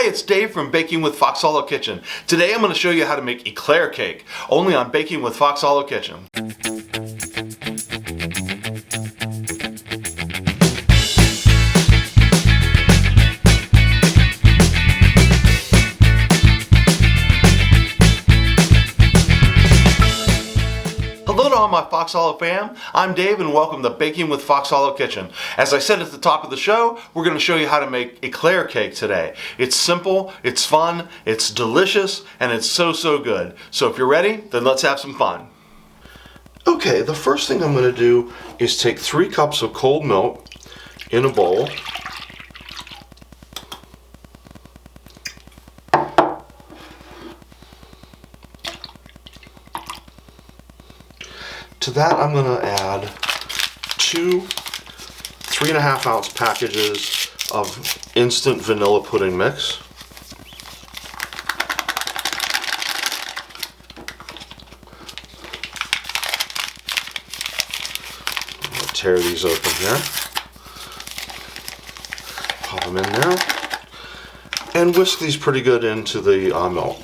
Hi, it's Dave from Baking with Fox Hallow Kitchen. Today I'm going to show you how to make Éclair Cake, only on Baking with Fox Hallow Kitchen. Hello to all my Fox Hallow fam. I'm Dave and welcome to Baking with Fox Hallow Kitchen. As I said at the top of the show, we're going to show you how to make Éclair Cake today. It's simple, it's fun, it's delicious, and it's so good. So if you're ready, then let's have some fun. Okay, the first thing I'm going to do is take 3 cups of cold milk in a bowl. To that, I'm going to add 2 3.5 ounce packages of instant vanilla pudding mix. I'll tear these open here. Pop them in there. And whisk these pretty good into the milk,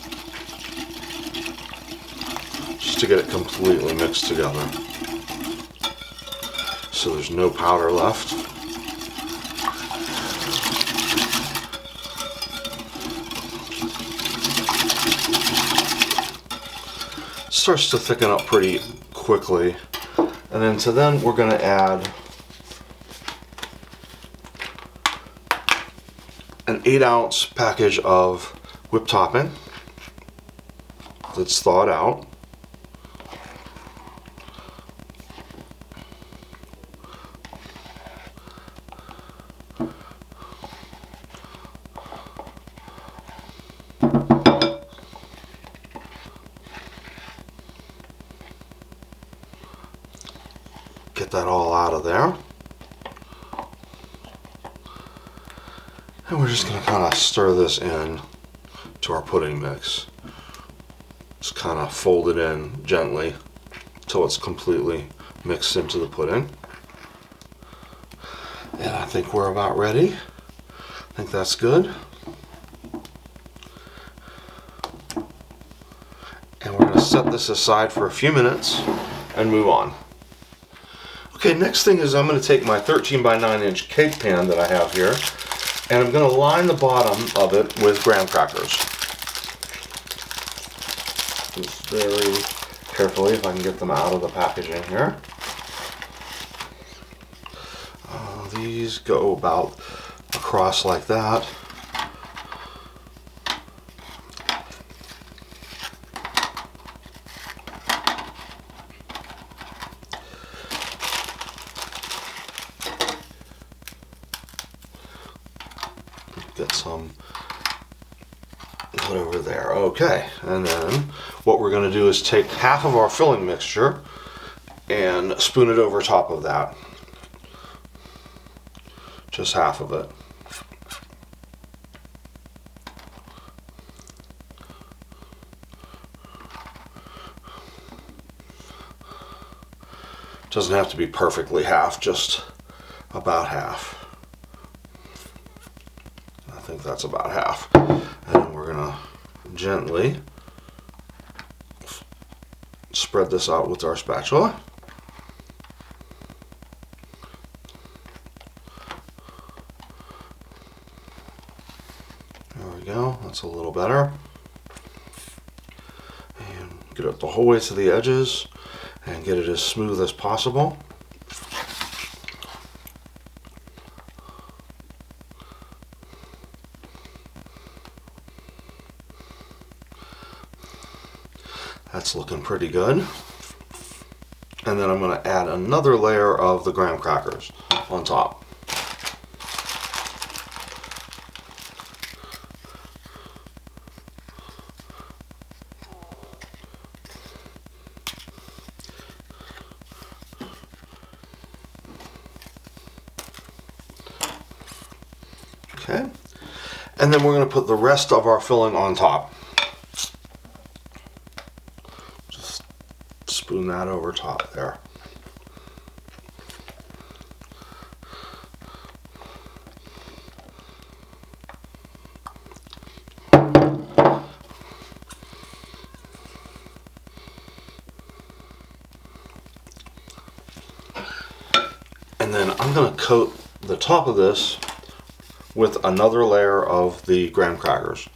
to get it completely mixed together so there's no powder left. It starts to thicken up pretty quickly, and then we're going to add an 8 ounce package of whipped topping that's thawed out. Get that all out of there. And we're just going to kind of stir this in to our pudding mix. Just kind of fold it in gently until it's completely mixed into the pudding. And I think we're about ready. I think that's good. And we're going to set this aside for a few minutes and move on. Okay, next thing is I'm going to take my 13 by 9 inch cake pan that I have here, and I'm going to line the bottom of it with graham crackers. Just very carefully, if I can get them out of the packaging here. These go about across like that. Get some put over there. Okay, and then what we're going to do is take half of our filling mixture and spoon it over top of that. Just half of it. Doesn't have to be perfectly half, just about half. I think that's about half. And we're going to gently spread this out with our spatula. There we go. That's a little better. And get it the whole way to the edges and get it as smooth as possible. That's looking pretty good. And then I'm going to add another layer of the graham crackers on top. Okay. And then we're going to put the rest of our filling on top. Spoon that over top there. And I'm going to coat the top of this with another layer of the graham crackers.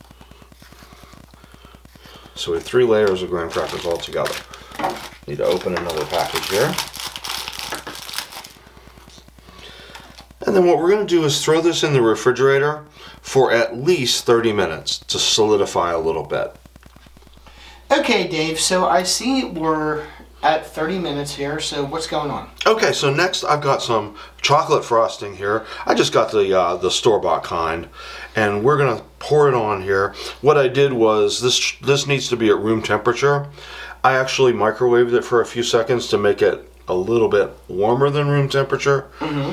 So we have 3 layers of graham crackers all together. Need to open another package here. And then what we're going to do is throw this in the refrigerator for at least 30 minutes to solidify a little bit. Okay, Dave, so I see we're at 30 minutes here, so what's going on? Okay, so next I've got some chocolate frosting here. I just got the store-bought kind, and we're going to pour it on here. What I did was, this needs to be at room temperature. I actually microwaved it for a few seconds to make it a little bit warmer than room temperature,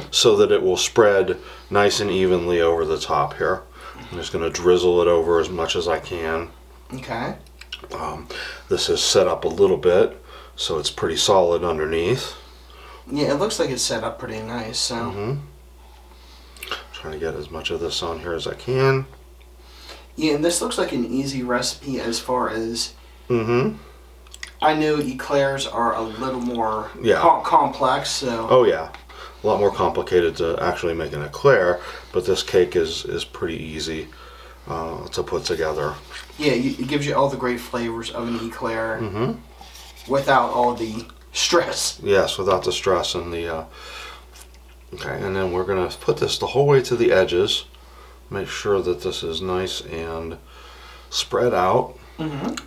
so that it will spread nice and evenly over the top here. I'm just going to drizzle it over as much as I can. Okay. This is set up a little bit, so it's pretty solid underneath. Yeah, it looks like it's set up pretty nice, so. Trying to get as much of this on here as I can. Yeah, and this looks like an easy recipe as far as... I know eclairs are a little more complex, so... Oh yeah, a lot more complicated to actually make an eclair, but this cake is pretty easy to put together. Yeah, it gives you all the great flavors of an eclair without all the stress. Yes, without the stress and the... Okay, and then we're going to put this the whole way to the edges. Make sure that this is nice and spread out. And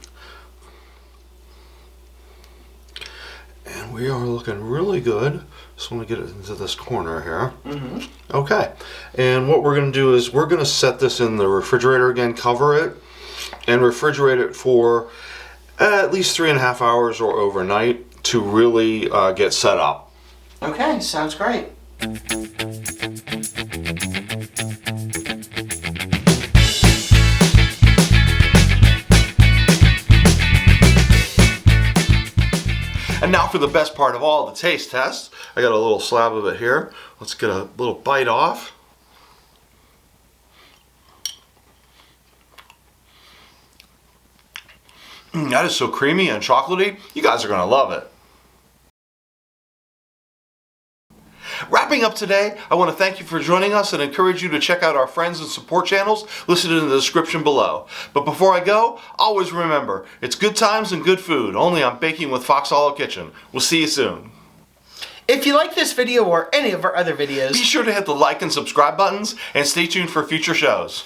we are looking really good. Just want to get it into this corner here. Okay, and what we're going to do is we're going to set this in the refrigerator again, cover it, and refrigerate it for at least 3.5 hours or overnight to really get set up. Okay, sounds great. And now for the best part of all, the taste test. I got a little slab of it here. Let's get a little bite off. That is so creamy and chocolatey. You guys are going to love it. Wrapping up today, I want to thank you for joining us and encourage you to check out our friends and support channels listed in the description below. But before I go, always remember, it's good times and good food, only on Baking with Fox Hallow Kitchen. We'll see you soon. If you like this video or any of our other videos, be sure to hit the like and subscribe buttons and stay tuned for future shows.